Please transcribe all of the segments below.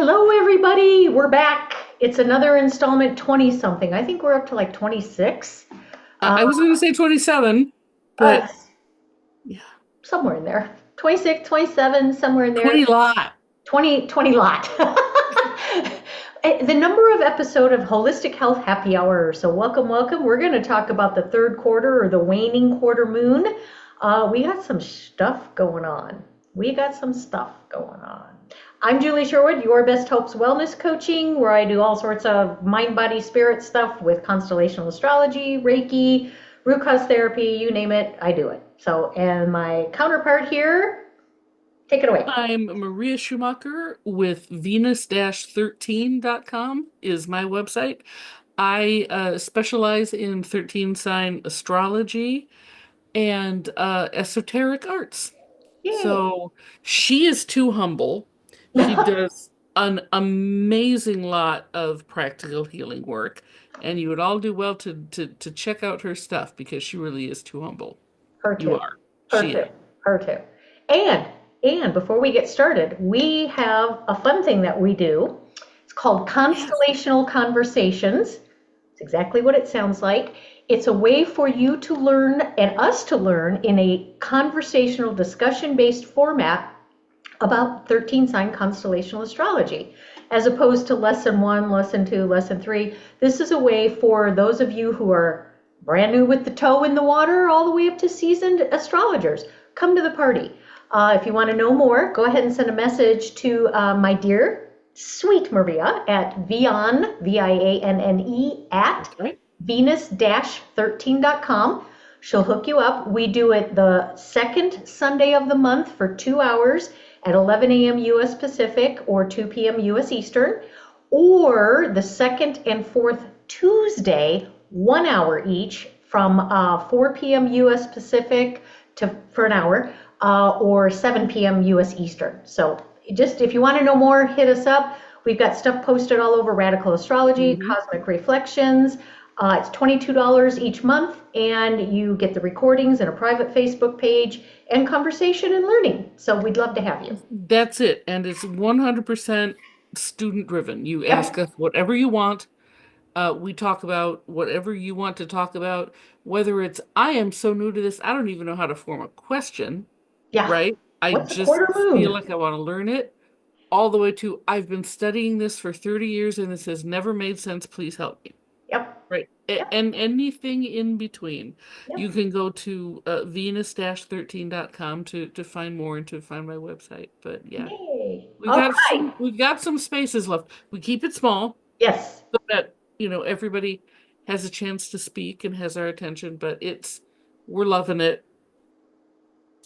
Hello, everybody. We're back. It's another installment, 20 something. I think we're up to like 26. I was going to say 27, Uh, but yeah, Somewhere in there. 26, 27, somewhere in there. 20 lot. 20 lot. The number of episode of Holistic Health Happy Hour. So welcome, welcome. We're going to talk about the third quarter or the waning quarter moon. We got some stuff going on. We got some stuff going on. I'm Julie Sherwood, your Best Hopes Wellness Coaching, where I do all sorts of mind, body, spirit stuff with constellational astrology, Reiki, root cause therapy, you name it, I do it. So, and my counterpart here, take it away. I'm Maria Schumacher with Venus-13.com is my website. I specialize in 13 sign astrology and esoteric arts. Yay. So she is too humble. She does an amazing lot of practical healing work, and you would all do well to check out her stuff because she really is too humble. Her You too. are. Her She is. too. Her too. And and before we get started, we have a fun thing that we do. It's called Yes. constellational conversations. It's exactly what it sounds like. It's a way for you to learn and us to learn in a conversational discussion based format about 13 sign constellational astrology, as opposed to lesson one, lesson two, lesson three. This is a way for those of you who are brand new with the toe in the water, all the way up to seasoned astrologers. Come to the party. If you want to know more, go ahead and send a message to my dear sweet Maria at Vianne, Vianne, at Okay. venus-13.com. She'll hook you up. We do it the second Sunday of the month for 2 hours at 11 a.m. US Pacific or 2 p.m. US Eastern, or the second and fourth Tuesday, 1 hour each from 4 p.m. US Pacific for an hour, or 7 p.m. US Eastern. So just if you want to know more, hit us up. We've got stuff posted all over Radical Astrology, Hmm. Cosmic Reflections. It's $22 each month, and you get the recordings and a private Facebook page and conversation and learning. So we'd love to have you. That's it. And it's 100% student driven. You ask Yep. us whatever you want. We talk about whatever you want to talk about, whether it's, I am so new to this, I don't even know how to form a question, Yeah. right? I What's a just quarter feel moon? like I want to learn it, all the way to, I've been studying this for 30 years and this has never made sense. Please help me. Yep. Right. Yep. And anything in between. You Yep. can go to venus-13.com to find more and to find my website. But yeah, Yay. All right. we've got some spaces left. We keep it small Yes. so that, everybody has a chance to speak and has our attention, but we're loving it.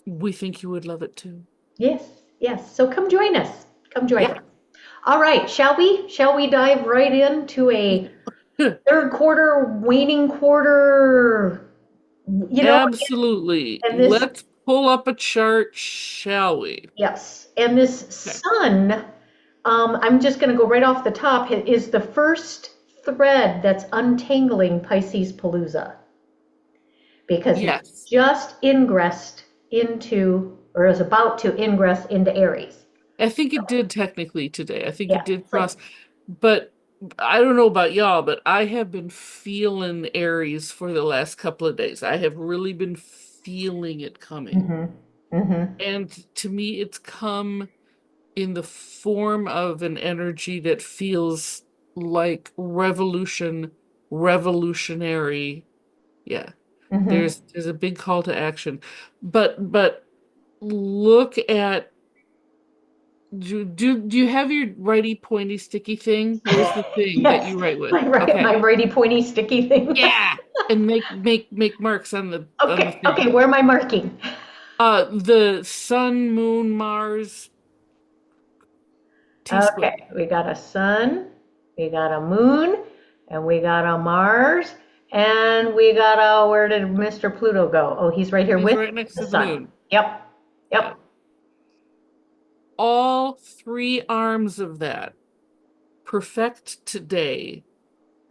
We think you would love it too. Yes. Yes. So come join us. Come join Yeah. us. All right. Shall we? Shall we dive right into a third quarter, waning quarter? You know, Absolutely. and this, Let's pull up a chart, shall we? yes, and this Okay. sun, I'm just going to go right off the top, is the first thread that's untangling Pisces Palooza because it Yes. just ingressed into, or is about to ingress into Aries. I think it did technically today. I think Yeah, it did it's like, cross, but I don't know about y'all, but I have been feeling Aries for the last couple of days. I have really been feeling it coming. mm-hmm, mm-hmm, And to me, it's come in the form of an energy that feels like revolution, revolutionary. Yeah, mm-hmm. there's a big call to action. But look at do you have your righty pointy sticky thing? Where's the thing that Yes, you write with? my Okay. righty pointy sticky thing. Yeah. And make marks on the Okay, okay, thing. where am I marking? The sun, moon, Mars, T-square. Okay, we got a sun, we got a moon, and we got a Mars, and we got a, where did Mr. Pluto go? Oh, he's right here He's with right next the to the sun. moon. Yep, Yeah. yep. All three arms of that perfect today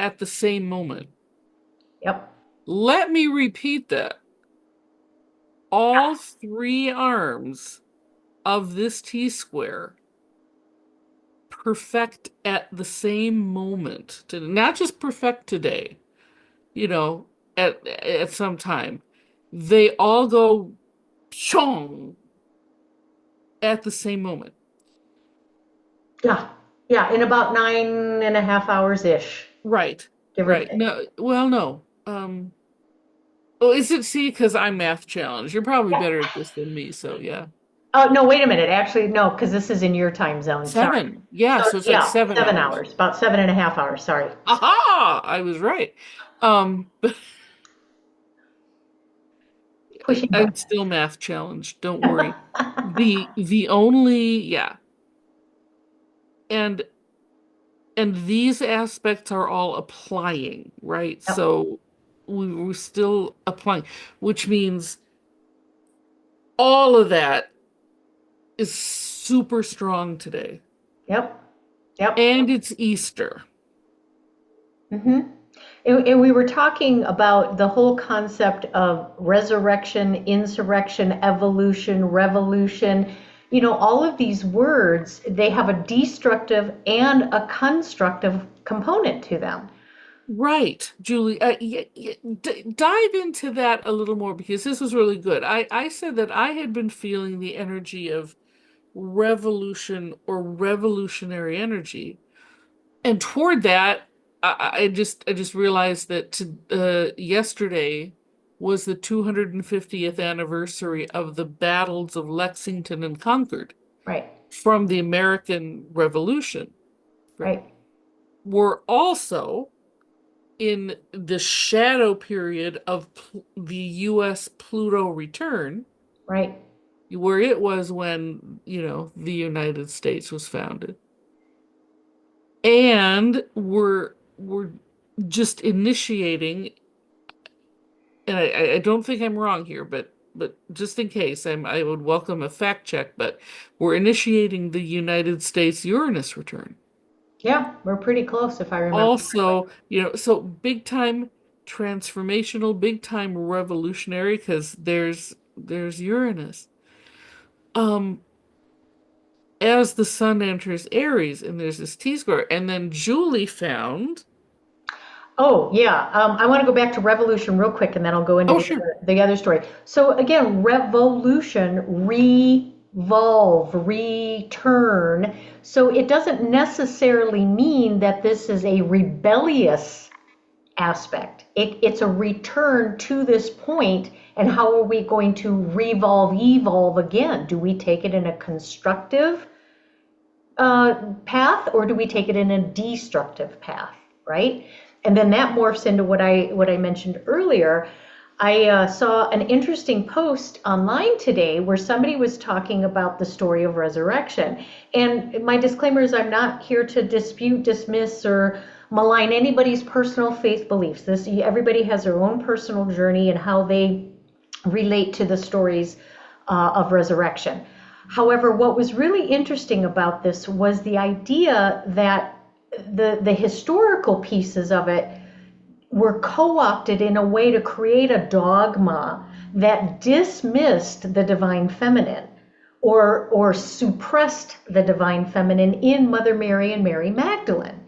at the same moment. Yep. Let me repeat that. All three arms of this T-square perfect at the same moment, to not just perfect today, you know, at some time. They all go chong at the same moment. Yeah. Yeah. In about 9.5 hours ish, Right. give or Right. take. No, well, no. Well, is it see, because I'm math challenged. You're probably Yeah. better at this than me, so yeah. Oh, no, wait a minute. Actually, no, because this is in your time zone. Sorry. 7. Yeah, So, so it's like yeah, 7 hours. 7 hours, about 7.5 hours. Sorry. Aha! I was right. But Pushing I'm buttons. still math challenged. Don't worry. The only yeah, and these aspects are all applying, right? Yep. So we're still applying, which means all of that is super strong today. Yep. Yep. And it's Easter. hmm and we were talking about the whole concept of resurrection, insurrection, evolution, revolution. All of these words, they have a destructive and a constructive component to them. Right, Julie. Dive into that a little more because this was really good. I said that I had been feeling the energy of revolution or revolutionary energy. And toward that, I just realized that yesterday was the 250th anniversary of the battles of Lexington and Concord Right, from the American Revolution. Right. right, We're also in the shadow period of the U.S. Pluto return, right. where it was when, the United States was founded. And we're just initiating, and I don't think I'm wrong here, but just in case, I would welcome a fact check, but we're initiating the United States Uranus return. Yeah, we're pretty close if I remember correctly. Also, so big time transformational, big time revolutionary, because there's Uranus. Um, as the sun enters Aries, and there's this T-square, and then Julie found. Oh, yeah. I want to go back to revolution real quick, and then I'll go into Oh, the sure. other, the other story. So again, revolution, revolve, return. So it doesn't necessarily mean that this is a rebellious aspect. It's a return to this point, and how are we going to revolve, evolve again? Do we take it in a constructive path, or do we take it in a destructive path, right? And then that morphs into what I mentioned earlier. I saw an interesting post online today where somebody was talking about the story of resurrection. And my disclaimer is I'm not here to dispute, dismiss, or malign anybody's personal faith beliefs. Everybody has their own personal journey and how they relate to the stories of resurrection. However, what was really interesting about this was the idea that the historical pieces of it were co-opted in a way to create a dogma that dismissed the divine feminine, or suppressed the divine feminine in Mother Mary and Mary Magdalene.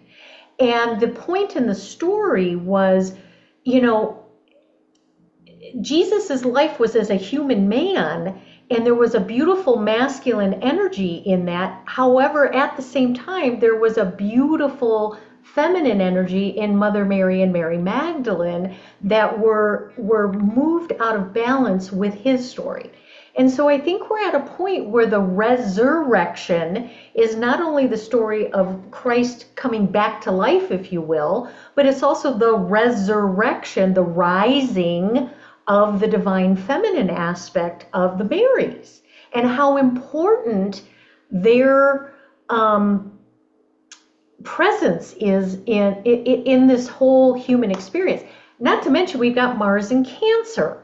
And the point in the story was, you know, Jesus's life was as a human man, and there was a beautiful masculine energy in that. However, at the same time, there was a beautiful feminine energy in Mother Mary and Mary Magdalene that were moved out of balance with his story. And so I think we're at a point where the resurrection is not only the story of Christ coming back to life, if you will, but it's also the resurrection, the rising of the divine feminine aspect of the Marys, and how important their presence is in this whole human experience. Not to mention, we've got Mars in Cancer.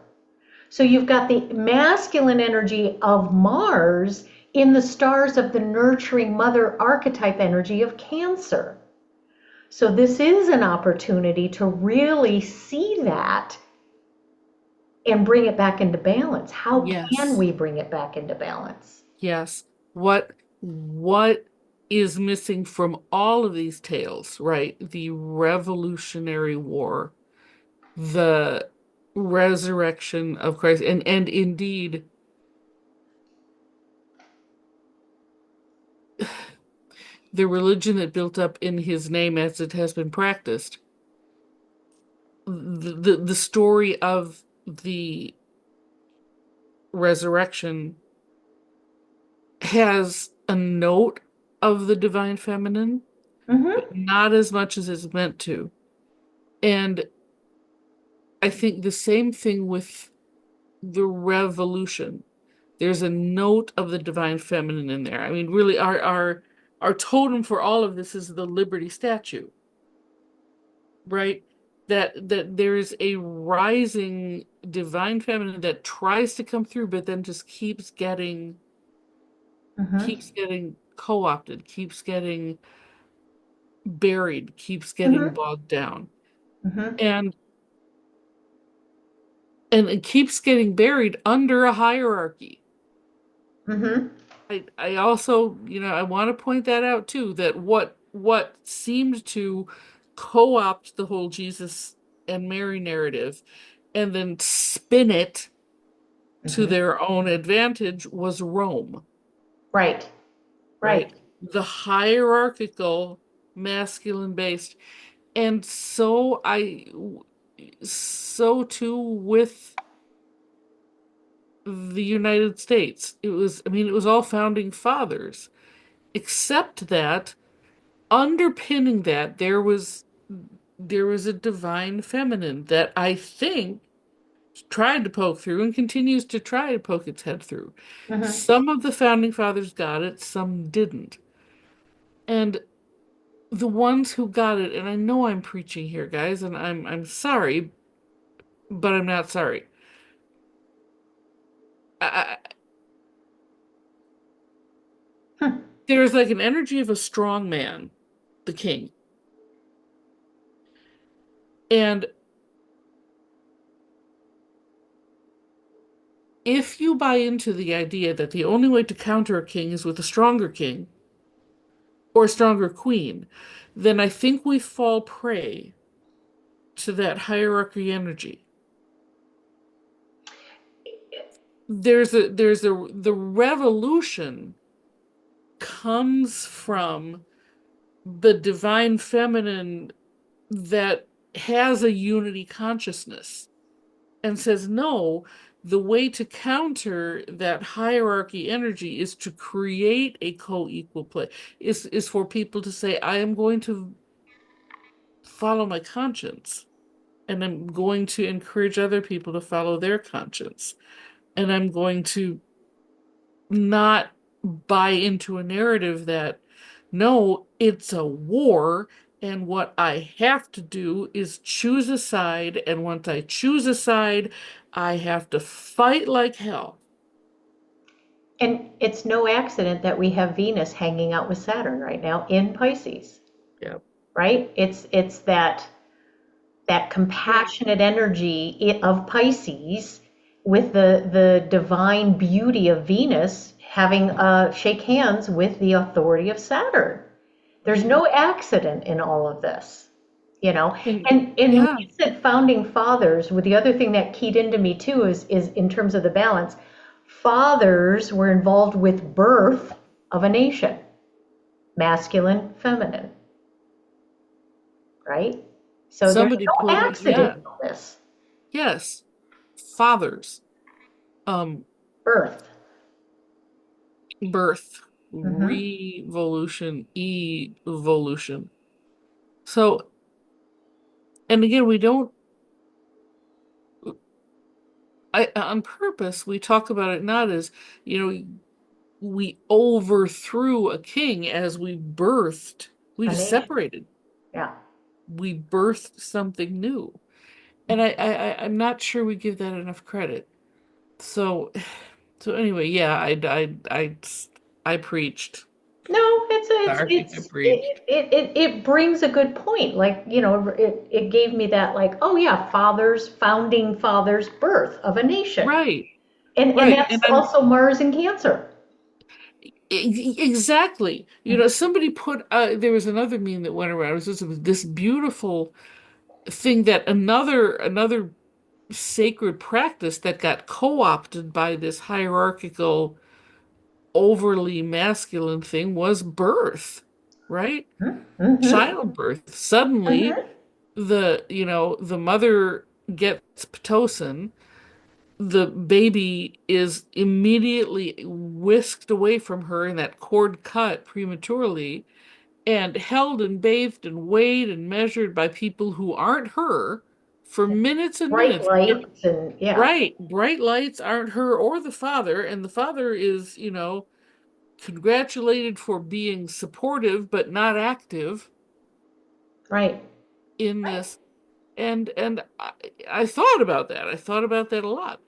So you've got the masculine energy of Mars in the stars of the nurturing mother archetype energy of Cancer. So this is an opportunity to really see that and bring it back into balance. How can Yes. we bring it back into balance? Yes. What is missing from all of these tales, right? The Revolutionary War, the resurrection of Christ, and indeed the religion that built up in his name as it has been practiced. The story of the resurrection has a note of the divine feminine, but Mm-hmm. not as much as it's meant to. And I think the same thing with the revolution. There's a note of the divine feminine in there. I mean, really, our totem for all of this is the Liberty statue, right? That there is a rising divine feminine that tries to come through, but then just Mm-hmm. keeps getting co-opted, keeps getting buried, keeps getting Mm-hmm. bogged down. Mm-hmm. And it keeps getting buried under a hierarchy. Mm-hmm. I also, I want to point that out too, that what seemed to co-opt the whole Jesus and Mary narrative and then spin it to Mm-hmm. their own advantage was Rome, Right. right? Right. The hierarchical, masculine based. And so too with the United States. It was all founding fathers, except that underpinning that there was a divine feminine that I think tried to poke through and continues to try to poke its head through. Mm-hmm. Some of the founding fathers got it, some didn't. And the ones who got it, and I know I'm preaching here, guys, and I'm sorry, but I'm not sorry. I, Hmm. there's like an energy of a strong man, the king. And if you buy into the idea that the only way to counter a king is with a stronger king or a stronger queen, then I think we fall prey to that hierarchy energy. The revolution comes from the divine feminine that has a unity consciousness and says, no, the way to counter that hierarchy energy is to create a co-equal play, is for people to say, I am going to follow my conscience, and I'm going to encourage other people to follow their conscience, and I'm going to not buy into a narrative that, no, it's a war, and what I have to do is choose a side, and once I choose a side, I have to fight like hell. And it's no accident that we have Venus hanging out with Saturn right now in Pisces, Yeah. right? It's that compassionate energy of Pisces with the divine beauty of Venus having shake hands with the authority of Saturn. There's no accident in all of this, you know. And And when yeah, you said founding fathers, with the other thing that keyed into me too is in terms of the balance, fathers were involved with birth of a nation, masculine, feminine, right? So there's somebody no put, accident yeah, in all this. yes, fathers, um, Birth. birth, Mm-hmm. revolution, evolution. So, and again, we don't, on purpose, we talk about it not as, you know, we overthrew a king as we birthed, we A just nation. separated, Yeah. we birthed something new. And I'm not sure we give that enough credit. So, so anyway, yeah, I preached. No, Sorry, I preached. it brings a good point. Like, it gave me that like, oh yeah, founding fathers, birth of a nation. Right, And right. And that's also Mars and Cancer. Exactly. Somebody put there was another meme that went around. It was this beautiful thing that another sacred practice that got co-opted by this hierarchical, overly masculine thing was birth, right? Mm-hmm. Childbirth. Suddenly, Mm-hmm. the mother gets Pitocin, the baby is immediately whisked away from her in that cord cut prematurely and held and bathed and weighed and measured by people who aren't her for minutes and Bright minutes. And lights and yeah, right, bright lights aren't her or the father, and the father is, congratulated for being supportive but not active right. in this. And I thought about that. I thought about that a lot.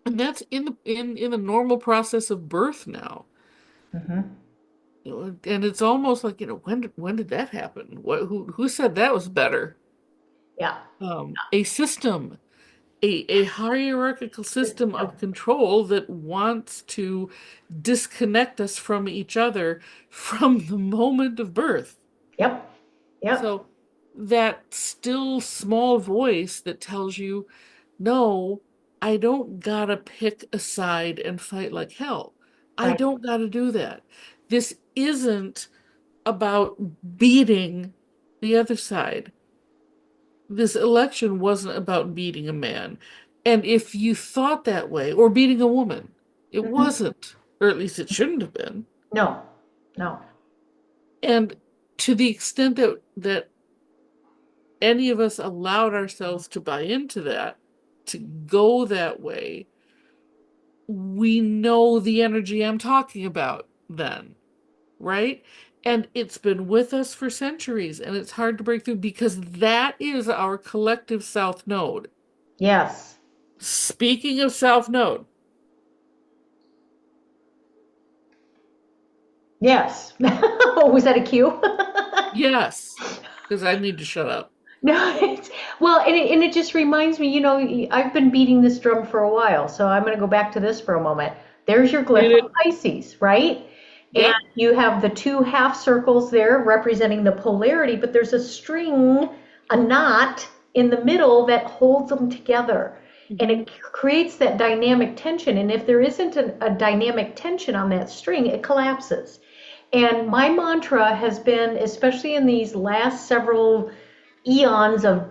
And that's in the normal process of birth now. Mm-hmm. And it's almost like, when did that happen? Who said that was better? Yeah. A system, a hierarchical system of control that wants to disconnect us from each other from the moment of birth. Yep. Yep. So that still small voice that tells you, no, I don't gotta pick a side and fight like hell. I Right. don't gotta do that. This isn't about beating the other side. This election wasn't about beating a man. And if you thought that way, or beating a woman, it Mm-hmm. wasn't, or at least it shouldn't have been. No. No. And to the extent that any of us allowed ourselves to buy into that, to go that way, we know the energy I'm talking about then, right? And it's been with us for centuries, and it's hard to break through because that is our collective South Node. Yes. Speaking of South Node, Yes. Oh, was that a cue? yes, because I need to shut up. No, well, and it just reminds me, I've been beating this drum for a while, so I'm going to go back to this for a moment. There's your Hit glyph it. of Pisces, right? And Yep. you have the two half circles there representing the polarity, but there's a string, a knot in the middle that holds them together. And Hmm. it creates that dynamic tension. And if there isn't a dynamic tension on that string, it collapses. And my mantra has been, especially in these last several eons of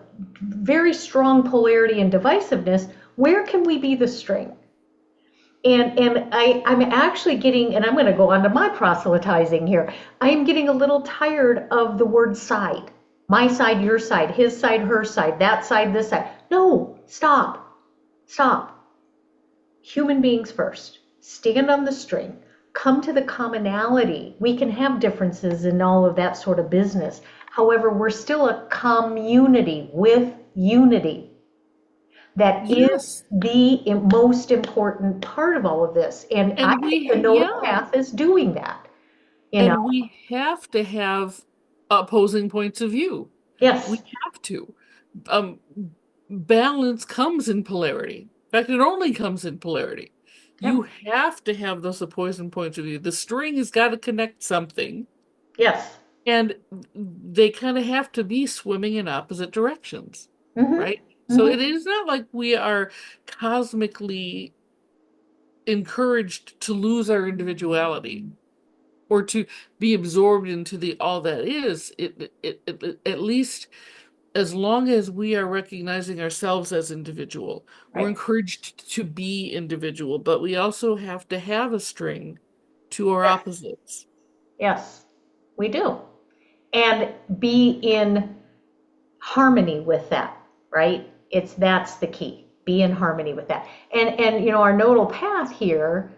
very strong polarity and divisiveness, where can we be the string? And I'm actually getting, and I'm going to go on to my proselytizing here. I am getting a little tired of the word side. My side, your side, his side, her side, that side, this side. No, stop, stop. Human beings first. Stand on the string. Come to the commonality. We can have differences and all of that sort of business. However, we're still a community with unity. That is Yes. the most important part of all of this. And I And think the nodal yeah, path is doing that. You know, and we have to have opposing points of view. We yes, have to. Um, Balance comes in polarity. In fact, it only comes in polarity. You yep, have to have those opposing points of view. The string has got to connect something, yes. and they kind of have to be swimming in opposite directions, Mm-hmm. right? So Mm-hmm. it is not like we are cosmically encouraged to lose our individuality or to be absorbed into the all that is. At least as long as we are recognizing ourselves as individual, we're Right. encouraged to be individual, but we also have to have a string to our Yes. opposites. Yes, we do. And be in harmony with that, right? That's the key. Be in harmony with that. And our nodal path here,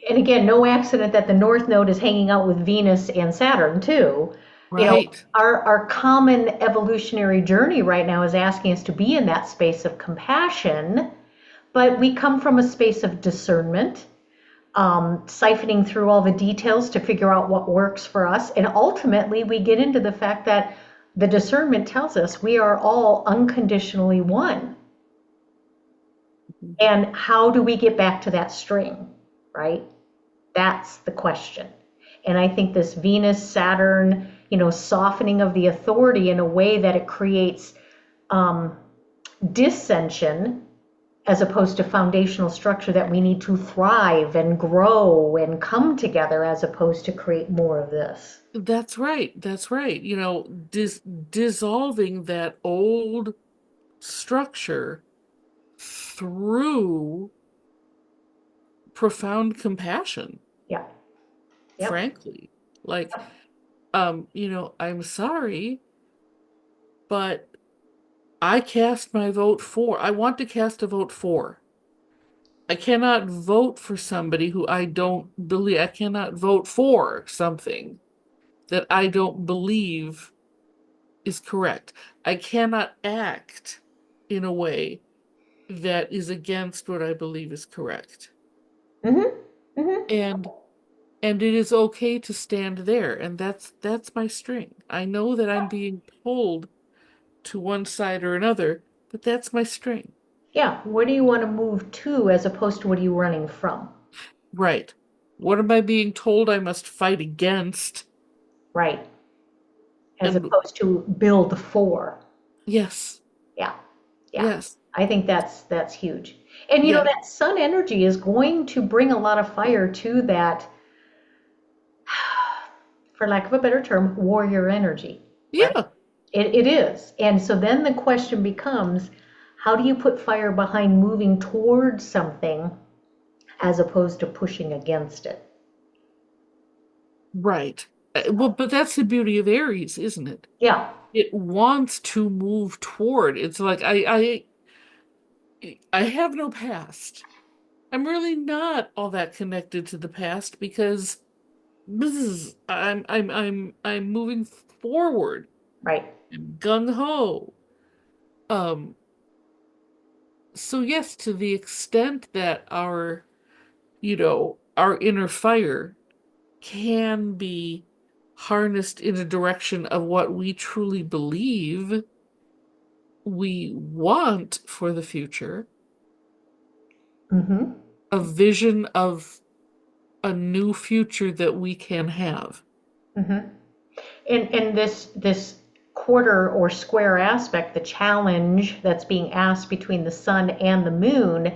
and again, no accident that the north node is hanging out with Venus and Saturn too. You know, Right. our common evolutionary journey right now is asking us to be in that space of compassion, but we come from a space of discernment, siphoning through all the details to figure out what works for us. And ultimately, we get into the fact that the discernment tells us we are all unconditionally one. And how do we get back to that string, right? That's the question. And I think this Venus, Saturn, softening of the authority in a way that it creates um, dissension as opposed to foundational structure that we need to thrive and grow and come together as opposed to create more of this. That's right. That's right. Dissolving that old structure through profound compassion, Yeah. Yep. frankly. Like, I'm sorry, but I want to cast a vote for. I cannot vote for somebody who I don't believe. I cannot vote for something that I don't believe is correct. I cannot act in a way that is against what I believe is correct. Mm-hmm. Mm-hmm. And and it is okay to stand there, and that's my string. I know that I'm being pulled to one side or another, but that's my string. Yeah. Where do you want to move to as opposed to what are you running from? Right. What am I being told I must fight against? Right. As And opposed to build for. yes, Yeah. Yeah. yes, I think that's huge. And yeah, that sun energy is going to bring a lot of fire to that, for lack of a better term, warrior energy, right? yeah, It is. And so then the question becomes, how do you put fire behind moving towards something as opposed to pushing against it? right. Well, but that's the beauty of Aries, isn't it? Yeah. It wants to move toward. It's like I have no past. I'm really not all that connected to the past because I'm moving forward. Right. I'm gung ho. Um, so yes, to the extent that our inner fire can be harnessed in a direction of what we truly believe we want for the future, Mm-hmm. a vision of a new future that we can have. Mm-hmm. And this quarter or square aspect, the challenge that's being asked between the sun and the moon,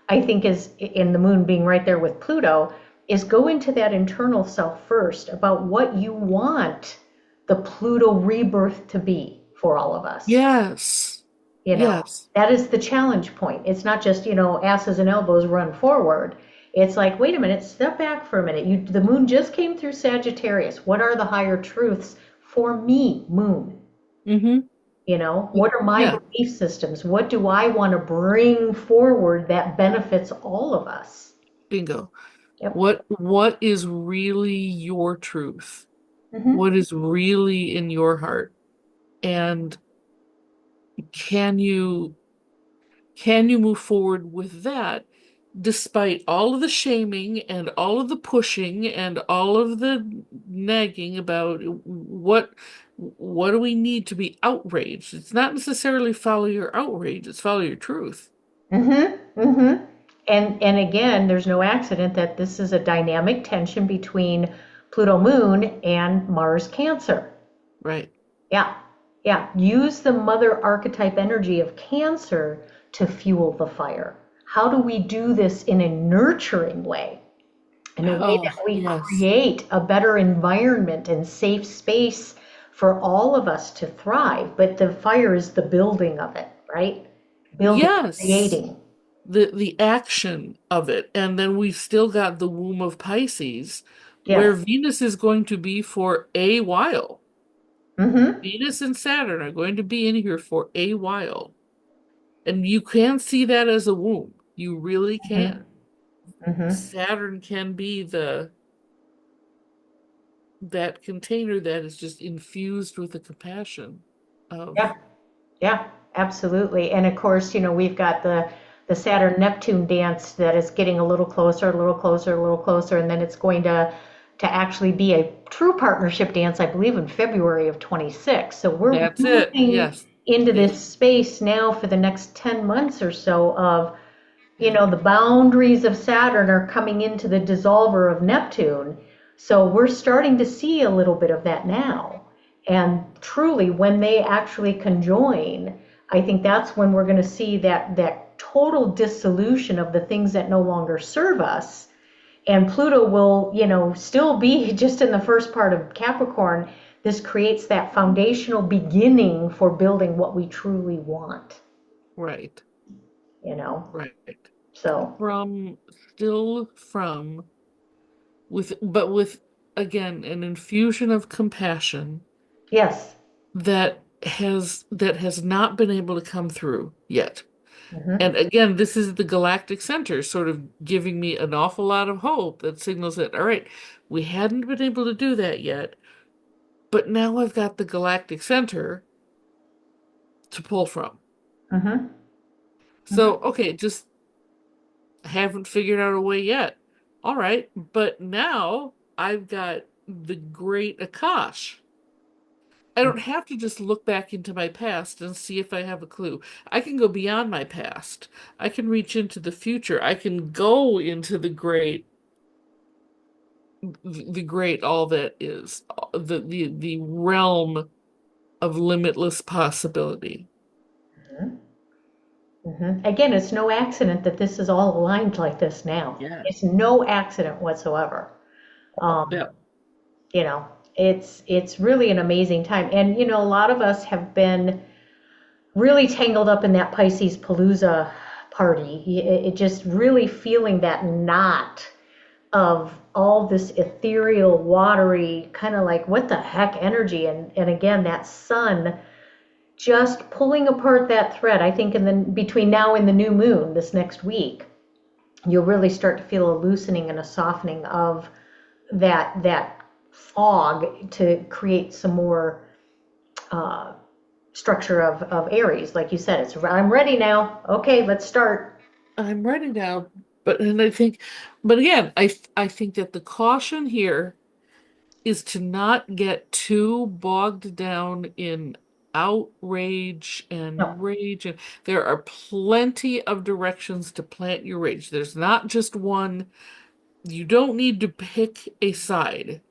I think is in the moon being right there with Pluto, is go into that internal self first about what you want the Pluto rebirth to be for all of us. Yes. You know, Yes. that is the challenge point. It's not just, asses and elbows run forward. It's like, wait a minute, step back for a minute. The moon just came through Sagittarius. What are the higher truths for me, moon? Mm-hmm. What are my Yeah. belief systems? What do I want to bring forward that benefits all of us? Bingo. Yep. What is really your truth? Hmm. What is really in your heart? And can you can you move forward with that despite all of the shaming and all of the pushing and all of the nagging about what do we need to be outraged? It's not necessarily follow your outrage, it's follow your truth. Hmm. Hmm. And again, there's no accident that this is a dynamic tension between Pluto Moon and Mars Cancer. Right. Yeah, yeah. Use the mother archetype energy of Cancer to fuel the fire. How do we do this in a nurturing way? In a way Oh, that we yes. create a better environment and safe space for all of us to thrive. But the fire is the building of it, right? Building, Yes. creating. The action of it. And then we've still got the womb of Pisces, where Yes. Venus is going to be for a while. Mm-hmm. Venus and Saturn are going to be in here for a while. And you can see that as a womb. You really Mm-hmm. can. Mm-hmm. Saturn can be the that container that is just infused with the compassion of Yeah. Yeah, absolutely. And of course, we've got the Saturn Neptune dance that is getting a little closer, a little closer, a little closer, and then it's going to actually be a true partnership dance, I believe, in February of 26. So we're that's it. moving Yes. into Yes. this space now for the next 10 months or so of The boundaries of Saturn are coming into the dissolver of Neptune. So we're starting to see a little bit of that now. And truly, when they actually conjoin, I think that's when we're going to see that total dissolution of the things that no longer serve us. And Pluto will, still be just in the first part of Capricorn. This creates that foundational beginning for building what we truly want, Right, you know. right. So, From, still from, but with, again, an infusion of compassion yes. that has not been able to come through yet. Hmm. And again, this is the galactic center sort of giving me an awful lot of hope that signals that, all right, we hadn't been able to do that yet, but now I've got the galactic center to pull from. Hmm. Hmm. So, okay, just haven't figured out a way yet. All right, but now I've got the great Akash. I don't have to just look back into my past and see if I have a clue. I can go beyond my past. I can reach into the future. I can go into the great all that is, the realm of limitless possibility. Hmm. Again, it's no accident that this is all aligned like this now. It's Yes. no accident whatsoever. Um, Yeah. you know, it's really an amazing time. And a lot of us have been really tangled up in that Pisces Palooza party. It just really feeling that knot of all this ethereal, watery, kind of like what the heck energy. And again, that sun just pulling apart that thread. I think in the between now and the new moon this next week, you'll really start to feel a loosening and a softening of that fog to create some more uh, structure of Aries. Like you said, I'm ready now. Okay, let's start. I'm ready now, but again, I think that the caution here is to not get too bogged down in outrage No, and rage. And there are plenty of directions to plant your rage. There's not just one. You don't need to pick a side.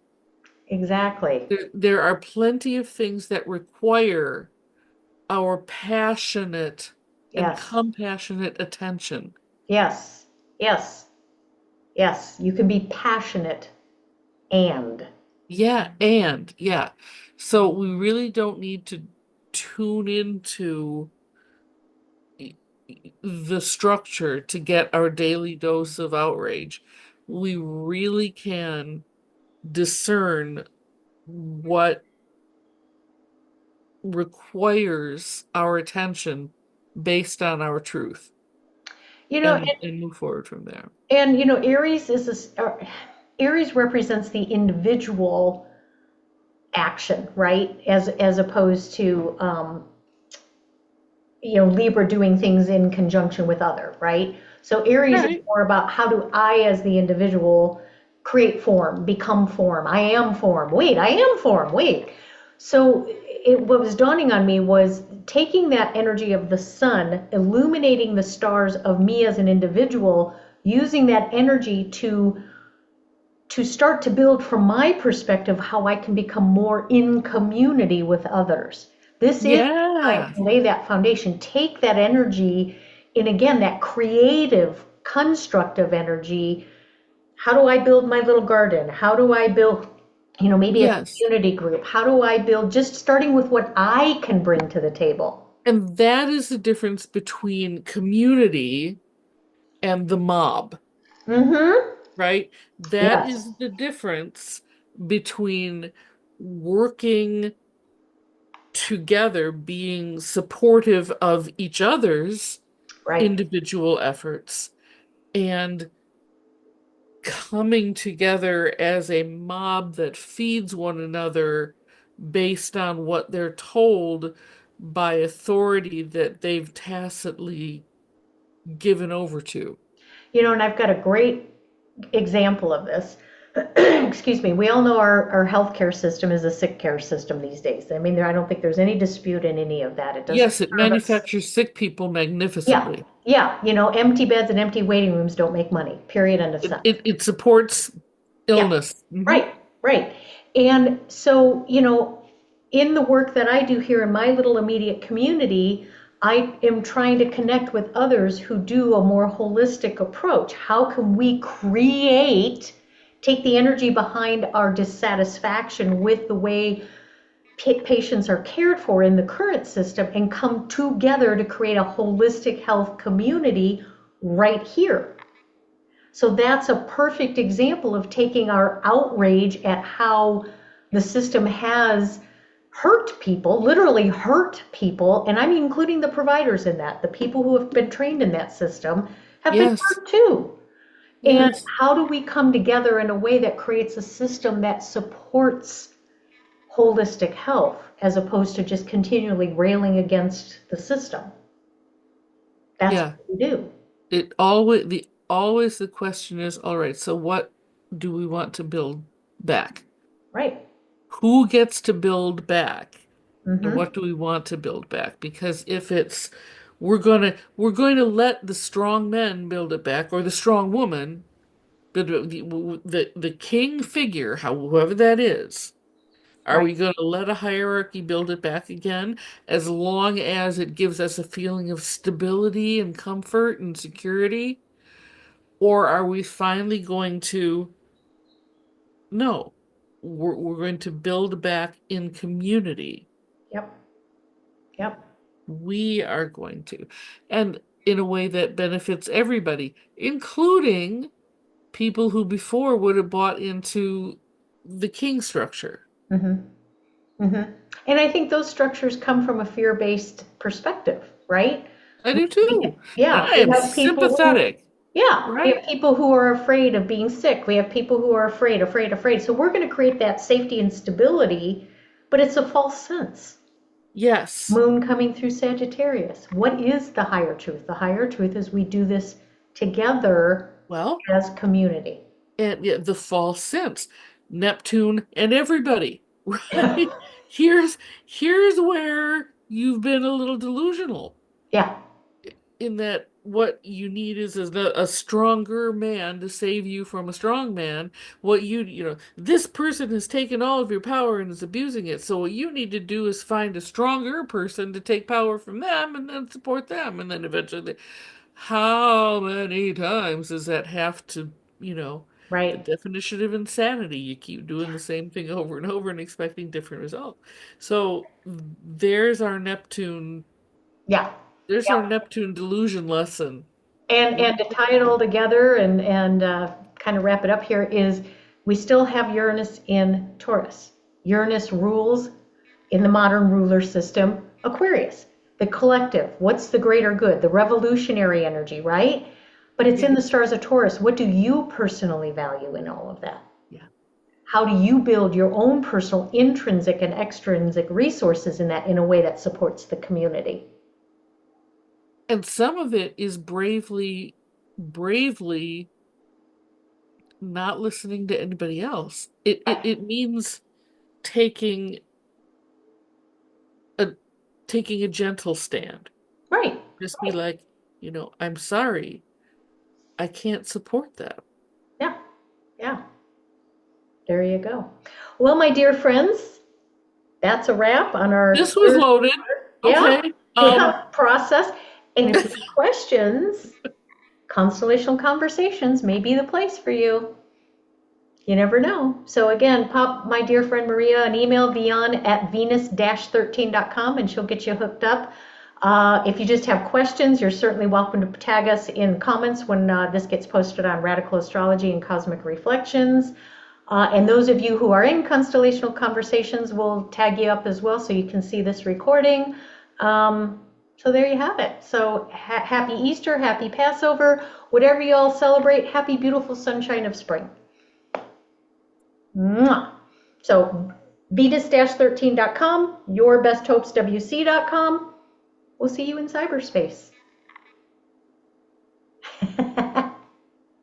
exactly. There are plenty of things that require our passionate and Yes, compassionate attention. yes, yes, yes. You can be passionate and. Yeah, and yeah. So we really don't need to tune into the structure to get our daily dose of outrage. We really can discern what requires our attention based on our truth You know, and move forward from there. Aries is Aries represents the individual action, right? As opposed to Libra doing things in conjunction with other, right? So Aries is Right. more about how do I, as the individual, create form, become form. I am form. Wait, I am form. Wait. So what was dawning on me was taking that energy of the sun, illuminating the stars of me as an individual, using that energy to start to build from my perspective how I can become more in community with others. This is time Yeah. to lay that foundation, take that energy, and again, that creative, constructive energy. How do I build my little garden? How do I build, maybe a Yes. community group? How do I build, just starting with what I can bring to the table? And that is the difference between community and the mob, Mm-hmm. right? That Yes. is the difference between working together, being supportive of each other's Right. individual efforts, and coming together as a mob that feeds one another based on what they're told by authority that they've tacitly given over to. And I've got a great example of this. excuse me, we all know our healthcare system is a sick care system these days. I mean, I don't think there's any dispute in any of that. It doesn't Yes, it serve us. manufactures sick people Yeah, magnificently. yeah, empty beds and empty waiting rooms don't make money, period, end of sentence. It supports Yeah, illness. right, right. And so, in the work that I do here in my little immediate community, I am trying to connect with others who do a more holistic approach. How can we take the energy behind our dissatisfaction with the way patients are cared for in the current system and come together to create a holistic health community right here? So that's a perfect example of taking our outrage at how the system has hurt people, literally hurt people, and I'm including the providers in that. The people who have been trained in that system have been Yes, hurt too. And yes, how do we come together in a way that creates a system that supports holistic health as opposed to just continually railing against the system? That's yeah. what we do. Always the question is, all right, so what do we want to build back? Right. Who gets to build back? And Mm-hmm. what do we want to build back? Because if it's we're going to let the strong men build it back, or the strong woman, the king figure, whoever that is, are Right. we going to let a hierarchy build it back again, as long as it gives us a feeling of stability and comfort and security? Or are we finally going to, no, we're going to build back in community? Yep. Yep. We are going to. And in a way that benefits everybody, including people who before would have bought into the king structure. Mm-hmm. Mm-hmm. And I think those structures come from a fear-based perspective, right? I do too. And Yeah, I we am have people who, sympathetic, yeah, we right? have people who are afraid of being sick. We have people who are afraid, afraid, afraid. So we're going to create that safety and stability, but it's a false sense. Yes. Moon coming through Sagittarius. What is the higher truth? The higher truth is we do this together Well, as community. and yeah, the false sense. Neptune and everybody, right? Here's here's where you've been a little delusional, Yeah, in that what you need is a stronger man to save you from a strong man. What this person has taken all of your power and is abusing it. So what you need to do is find a stronger person to take power from them and then support them. And then eventually, how many times does that have to, you know, the right. definition of insanity? You keep doing the same thing over and over and expecting different results. So Yeah. there's our Yeah. Neptune delusion lesson. And to tie it all together and kind of wrap it up here is we still have Uranus in Taurus. Uranus rules in the modern ruler system Aquarius, the collective. What's the greater good? The revolutionary energy, right? But it's Yeah, in the stars of Taurus. What do you personally value in all of that? yeah. How do you build your own personal intrinsic and extrinsic resources in that in a way that supports the community? And some of it is bravely not listening to anybody else. It means taking a taking a gentle stand. Right. Just be like, I'm sorry, I can't support that. Yeah. Yeah. There you go. Well, my dear friends, that's a wrap on our This was third, loaded. yeah, Okay. yeah, process. And if you have questions, constellational conversations may be the place for you. You never know. So again, pop my dear friend Maria an email, Vion@venus-13.com, and she'll get you hooked up. If you just have questions, you're certainly welcome to tag us in comments when this gets posted on Radical Astrology and Cosmic Reflections. And those of you who are in constellational conversations will tag you up as well so you can see this recording. So there you have it. So happy Easter, happy Passover, whatever you all celebrate, happy beautiful sunshine of spring. Mwah. So Venus-13.com, yourbesthopeswc.com. We'll see you in cyberspace.